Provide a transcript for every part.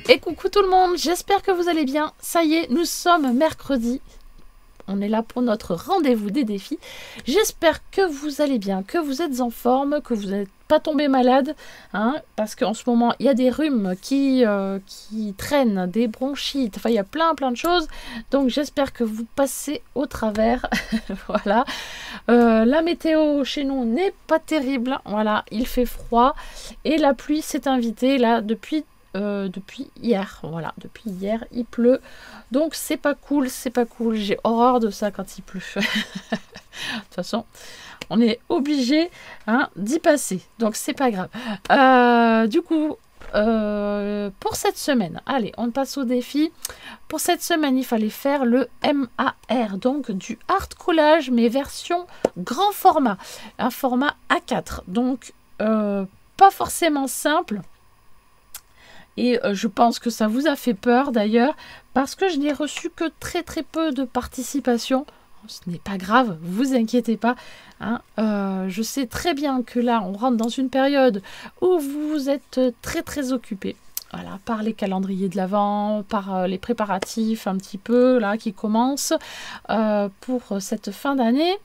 Et coucou tout le monde, j'espère que vous allez bien. Ça y est, nous sommes mercredi. On est là pour notre rendez-vous des défis. J'espère que vous allez bien, que vous êtes en forme, que vous n'êtes pas tombé malade. Hein, parce qu'en ce moment, il y a des rhumes qui traînent, des bronchites. Enfin, il y a plein de choses. Donc, j'espère que vous passez au travers. Voilà. La météo chez nous n'est pas terrible. Voilà, il fait froid. Et la pluie s'est invitée là depuis hier. Voilà, depuis hier, il pleut. Donc, c'est pas cool, c'est pas cool. J'ai horreur de ça quand il pleut. De toute façon, on est obligé d'y passer. Donc, c'est pas grave. Du coup, pour cette semaine, allez, on passe au défi. Pour cette semaine, il fallait faire le MAR, donc du art collage, mais version grand format. Un format A4. Donc, pas forcément simple. Et je pense que ça vous a fait peur d'ailleurs, parce que je n'ai reçu que très peu de participation. Ce n'est pas grave, vous inquiétez pas. Hein. Je sais très bien que là, on rentre dans une période où vous êtes très occupés. Voilà, par les calendriers de l'Avent, par les préparatifs un petit peu là qui commencent pour cette fin d'année.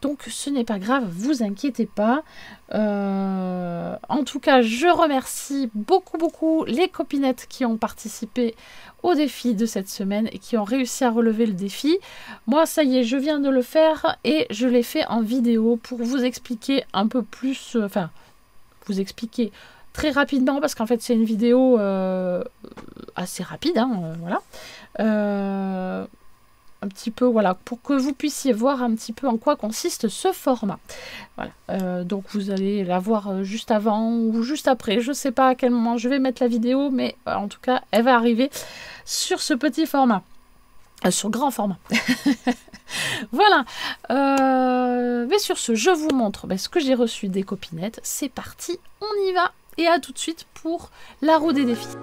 Donc ce n'est pas grave, vous inquiétez pas. En tout cas, je remercie beaucoup les copinettes qui ont participé au défi de cette semaine et qui ont réussi à relever le défi. Moi, ça y est, je viens de le faire et je l'ai fait en vidéo pour vous expliquer un peu plus, enfin, vous expliquer très rapidement parce qu'en fait, c'est une vidéo assez rapide, hein, voilà. Un petit peu, voilà, pour que vous puissiez voir un petit peu en quoi consiste ce format. Voilà, donc vous allez la voir juste avant ou juste après. Je ne sais pas à quel moment je vais mettre la vidéo, mais en tout cas, elle va arriver sur ce petit format. Sur grand format. Voilà. Mais sur ce, je vous montre ce que j'ai reçu des copinettes. C'est parti, on y va. Et à tout de suite pour la roue des défis.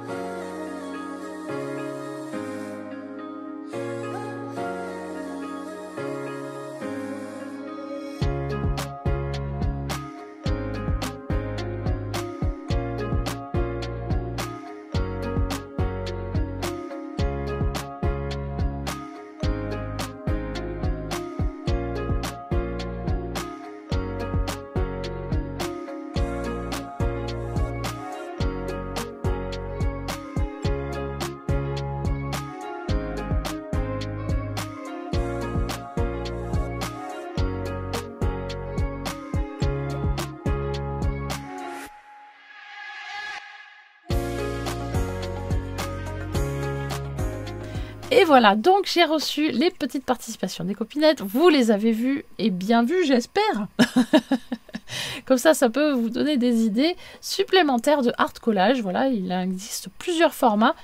Et voilà, donc j'ai reçu les petites participations des copinettes. Vous les avez vues et bien vues, j'espère. Comme ça, ça peut vous donner des idées supplémentaires de art collage. Voilà, il existe plusieurs formats.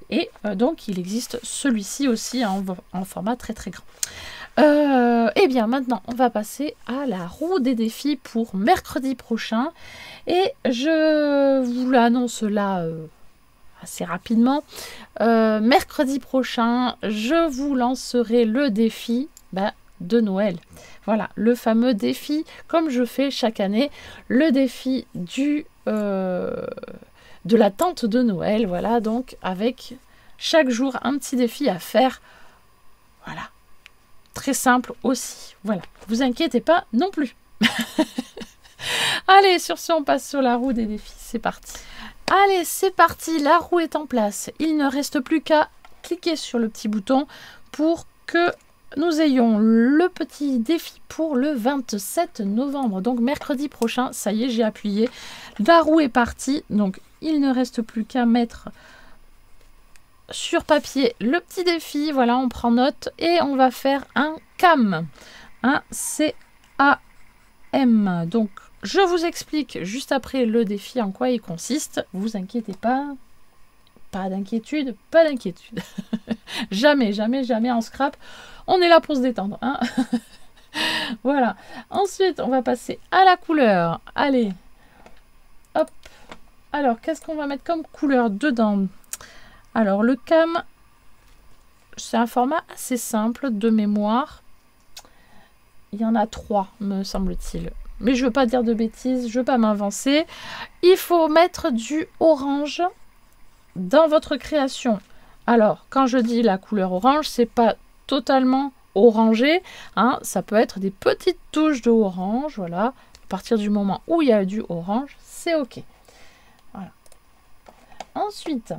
Et donc, il existe celui-ci aussi en format très grand. Et bien, maintenant, on va passer à la roue des défis pour mercredi prochain. Et je vous l'annonce là assez rapidement. Mercredi prochain, je vous lancerai le défi de Noël. Voilà, le fameux défi, comme je fais chaque année, le défi de la tente de Noël. Voilà, donc avec chaque jour un petit défi à faire. Voilà, très simple aussi. Voilà, vous inquiétez pas non plus. Allez, sur ce, on passe sur la roue des défis. C'est parti. Allez, c'est parti, la roue est en place. Il ne reste plus qu'à cliquer sur le petit bouton pour que nous ayons le petit défi pour le 27 novembre. Donc mercredi prochain, ça y est, j'ai appuyé. La roue est partie. Donc il ne reste plus qu'à mettre sur papier le petit défi. Voilà, on prend note et on va faire un CAM. Un C-A-M. Donc je vous explique juste après le défi en quoi il consiste. Vous inquiétez pas. Pas d'inquiétude, pas d'inquiétude. Jamais en scrap. On est là pour se détendre. Hein. Voilà. Ensuite, on va passer à la couleur. Allez. Hop. Alors, qu'est-ce qu'on va mettre comme couleur dedans? Alors, le CAM, c'est un format assez simple de mémoire. Il y en a 3, me semble-t-il. Mais je ne veux pas dire de bêtises, je ne veux pas m'avancer. Il faut mettre du orange, dans votre création. Alors, quand je dis la couleur orange, c'est pas totalement orangé, hein, ça peut être des petites touches de orange, voilà. À partir du moment où il y a du orange, c'est ok. Voilà. Ensuite,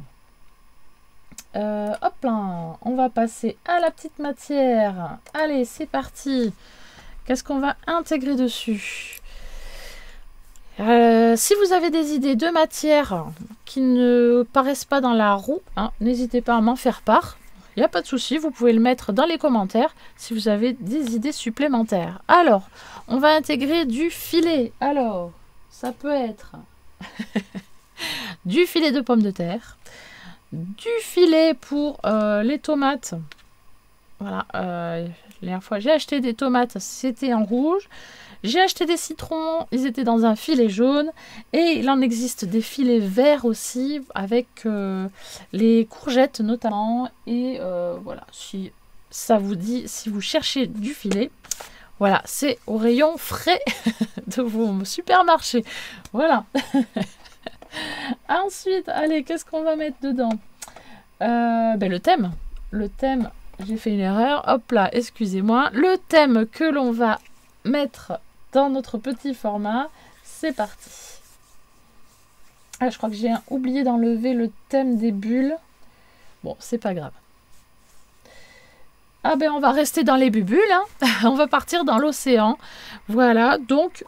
hop là, on va passer à la petite matière. Allez, c'est parti. Qu'est-ce qu'on va intégrer dessus? Si vous avez des idées de matière qui ne paraissent pas dans la roue, hein, n'hésitez pas à m'en faire part. Il n'y a pas de souci, vous pouvez le mettre dans les commentaires si vous avez des idées supplémentaires. Alors, on va intégrer du filet. Alors, ça peut être du filet de pommes de terre, du filet pour les tomates. Voilà, la dernière fois j'ai acheté des tomates, c'était en rouge. J'ai acheté des citrons, ils étaient dans un filet jaune. Et il en existe des filets verts aussi, avec les courgettes notamment. Et voilà, si ça vous dit, si vous cherchez du filet, voilà, c'est au rayon frais de vos supermarchés. Voilà. Ensuite, allez, qu'est-ce qu'on va mettre dedans? Le thème. Le thème, j'ai fait une erreur. Hop là, excusez-moi. Le thème que l'on va mettre dans notre petit format, c'est parti. Ah, je crois que j'ai oublié d'enlever le thème des bulles. Bon, c'est pas grave. Ah ben, on va rester dans les bulles, hein. On va partir dans l'océan. Voilà, donc,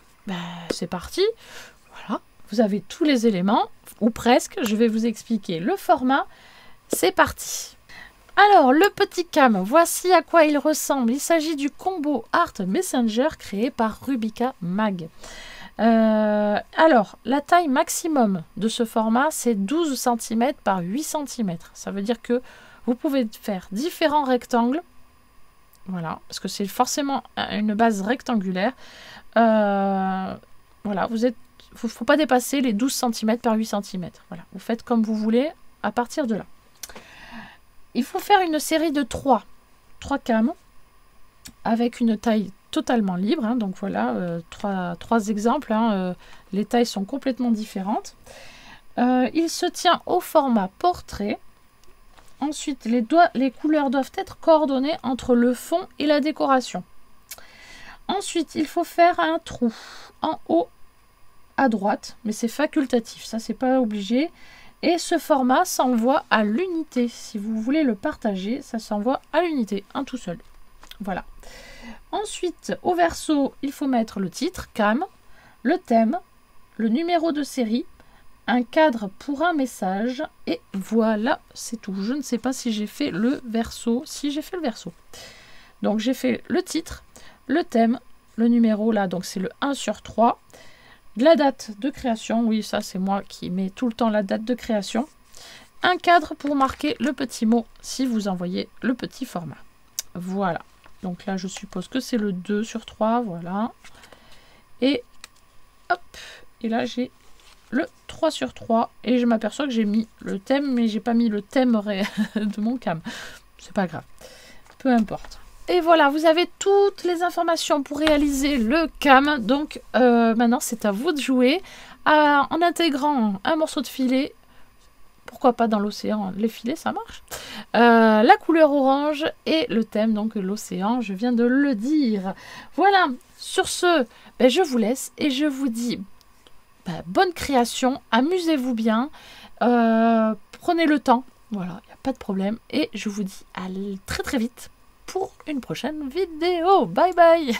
c'est parti. Voilà, vous avez tous les éléments, ou presque. Je vais vous expliquer le format. C'est parti. Alors, le petit cam, voici à quoi il ressemble. Il s'agit du combo Art Messenger créé par Rubica Mag. Alors, la taille maximum de ce format, c'est 12 cm par 8 cm. Ça veut dire que vous pouvez faire différents rectangles. Voilà, parce que c'est forcément une base rectangulaire. Voilà, il ne faut pas dépasser les 12 cm par 8 cm. Voilà, vous faites comme vous voulez à partir de là. Il faut faire une série de 3 cams avec une taille totalement libre. Hein, donc voilà, trois exemples. Hein, les tailles sont complètement différentes. Il se tient au format portrait. Ensuite, les couleurs doivent être coordonnées entre le fond et la décoration. Ensuite, il faut faire un trou en haut à droite, mais c'est facultatif, ça c'est pas obligé. Et ce format s'envoie à l'unité. Si vous voulez le partager, ça s'envoie à l'unité, un tout seul. Voilà. Ensuite, au verso, il faut mettre le titre, cam, le thème, le numéro de série, un cadre pour un message. Et voilà, c'est tout. Je ne sais pas si j'ai fait le verso. Si, j'ai fait le verso. Donc, j'ai fait le titre, le thème, le numéro, là, donc c'est le 1/3. La date de création, oui, ça c'est moi qui mets tout le temps la date de création. Un cadre pour marquer le petit mot si vous envoyez le petit format. Voilà. Donc là, je suppose que c'est le 2/3, voilà. Et hop, et là j'ai le 3/3 et je m'aperçois que j'ai mis le thème, mais j'ai pas mis le thème de mon cam. C'est pas grave, peu importe. Et voilà, vous avez toutes les informations pour réaliser le cam. Donc maintenant, c'est à vous de jouer en intégrant un morceau de filet. Pourquoi pas dans l'océan, les filets, ça marche. La couleur orange et le thème, donc l'océan, je viens de le dire. Voilà, sur ce, je vous laisse et je vous dis bonne création, amusez-vous bien, prenez le temps, voilà, il n'y a pas de problème. Et je vous dis à très très vite pour une prochaine vidéo. Bye bye.